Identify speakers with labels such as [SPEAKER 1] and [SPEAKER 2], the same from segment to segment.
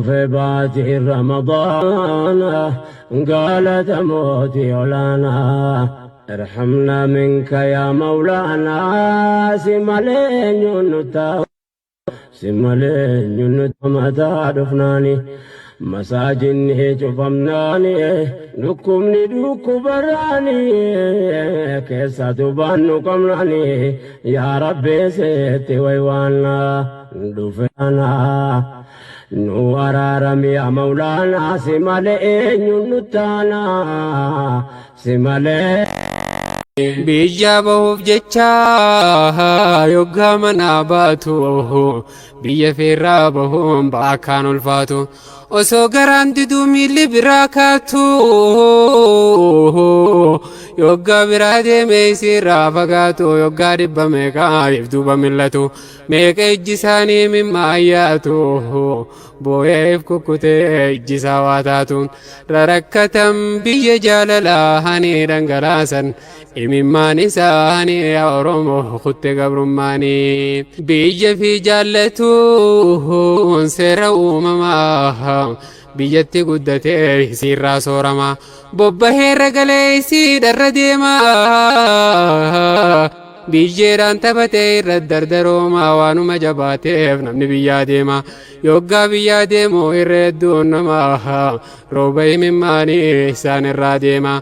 [SPEAKER 1] في باجي رمضان قالت موتي ولانا ارحمنا منك يا مولانا سمالين نتا سمالين نتا متى دفناني مساجني شفمناني نكمني براني كيسا تبانو كمناني يا ربي سيتي ويوانا دفانا نوارا رمي يا مولانا سمالين نتانا سمالين
[SPEAKER 2] biyya bahuuf jecha yoggaa manaa baatu biyya feerraa bahuun baakkaan ulfaatu osoo garaan diduu miilli biraa kaatu yoggaa biraa deemee isirraa fagaatu yoggaa dhibba meeqaa ifduuba millatu meeqa ijji isaanii mimmaayyaatu booyeef kukkutee ijji isaa waa taatu rarakkatan biyya jaalalaa hani dhangalaasan imimmaan isaanii yaa Oromoo kutte gabrummaanii biyya fi jaallatuun seera uumamaa biyyatti guddatee isiirraa soorama bobbaheerra galee isiidharra deemaa biyyeedhaan taphatee irra dardarooma waanuma jabaateef namni biyyaa deema yoggaa biyyaa deemu irra hedduun namaa rooba imimmaanii isaan irraa deema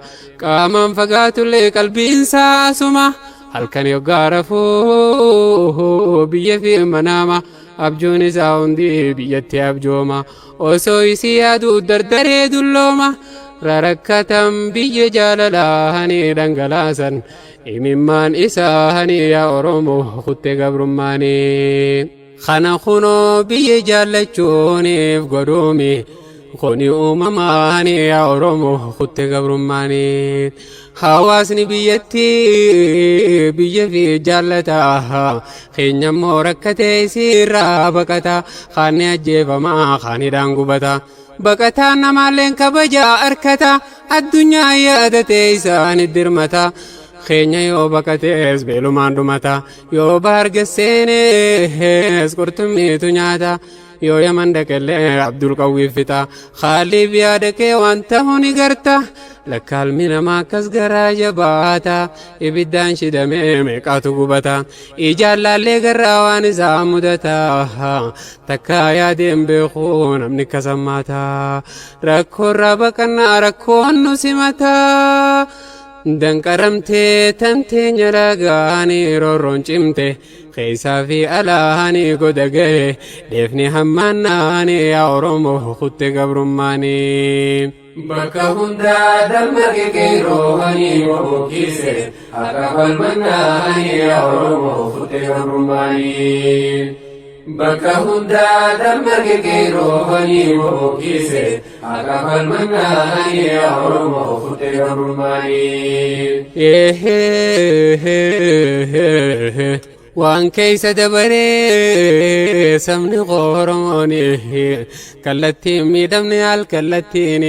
[SPEAKER 2] qaamaan fagaatullee qalbiinsaa asuma halkan yoggaa rafuu biyya fi manaama abjuun isaa hundi biyyatti abjooma osoo isii yaaduu dardaree dullooma rarakkatan biyya jaalalaa hani dhangalaasan imimmaan isaanii yaa Oromoo kutte gabrummaanii kana kunoo biyya jaallachuuniif godhuumi kuni uumamaanii yaa Oromoo kutte gabrummaanii hawaasni biyyatti biyya fi jaallataa keenyammoo rakkatee isiirraa baqata kaanni ajjeefamaa kaanidhaan gubata baqataan namaalleen kabajaa arkata addunyaa yaadatee isaanit dirmata keenya yoo baqatees beelumaan dhumata yoo baargasseenes qurxummiitu nyaata yoo yaman dhaqellee Abdul Qawwiif fixa Khaalib yaada kee waan ta'u ni garta lakkaalmi namaa akkas garaa jabaata ibiddaan shidamee meeqaatu gubata ijaan laallee garraa waan isaa mudata takka yaadeen beekuu namni kasammaata rakkoorraa baqannaa rakkoon nu simata danqaramtee tanteenya lagaanii roorroon cimte keessaa fi alaanii goda gahe deefni hammaannaanii yaa Oromoo kutte gabrummaanii bakka hundaa dammaqe qeerroowwanii bobokkise akka falmannaanii yaa Oromoo kutte gabrummaanii bakka hundaa dammaqe qeerroowwanii bobokkise akka falmannaanii yaa Oromoo kutte gabrummaanii waan keessa dabaree sabni Oromooni kallattiin miidhamne al kallattiin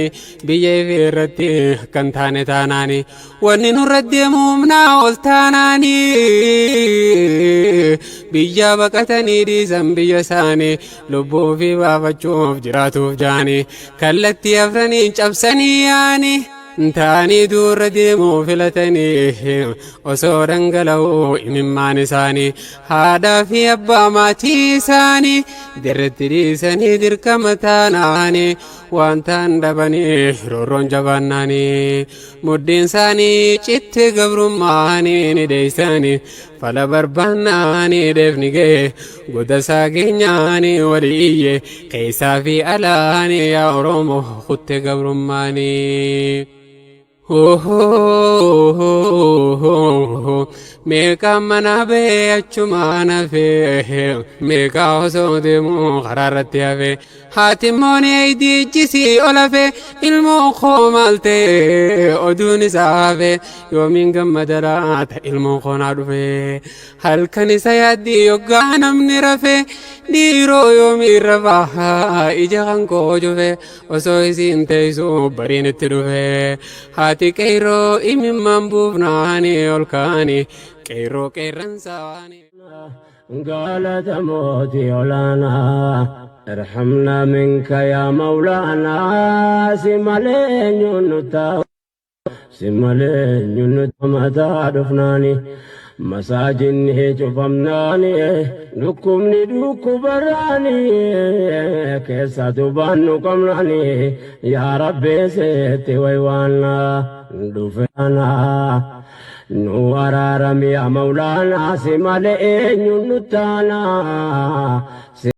[SPEAKER 2] biyya irratti kan taane taanaani wanni nurra deemu humnaa ol taanaani biyya baqatanii dhiisan biyya isaanii lubbuu fi baafachuuf jiraatuuf jaani kallattii afranii cabsanii yaani taanii durra deemuu filatanii osoo dhangala'uu imimmaan isaanii haadhaa fi abbaa maatii isaanii dirretti dhiisanii dirqama taanaanii waan ta'an dhabanii roorroon jabaannaanii muddiin isaanii citte gabrummaanii ni deeysanii fala barbaannaanii deefni ga'e godasaa geenyaanii walii iyye keessaa fi alaanii yaa Oromoo kutte gabrummaanii meeqa mana bee achumaan hafe meeqa osoo deemuu karaa irratti hafe haatimmoon eeydii ijjisii ol hafe ilmoo koo maal ta'e oduun isaa hafe yoomiin gammada laata ilmoo koo naa dhufe halkan isa yaaddii yoggaa namni rafe dhiiroo yoomiin rafaa ija kan koo jufe osoo isiin teessuu bariin itti dhufe haati qeerroo imimmaan buufnaanii ol kaanii qeerroo qeerransaanii
[SPEAKER 1] قالت موتي ولانا ارحمنا منك يا مولانا سمالين ينتا سمالين ينتا متى دفناني مساجنه جفمناني نكمني دوكو براني كيسا تبانو كمناني يا ربي سيتي ويوانا دفنا نوارا رمي يا مولانا سمالين ينتانا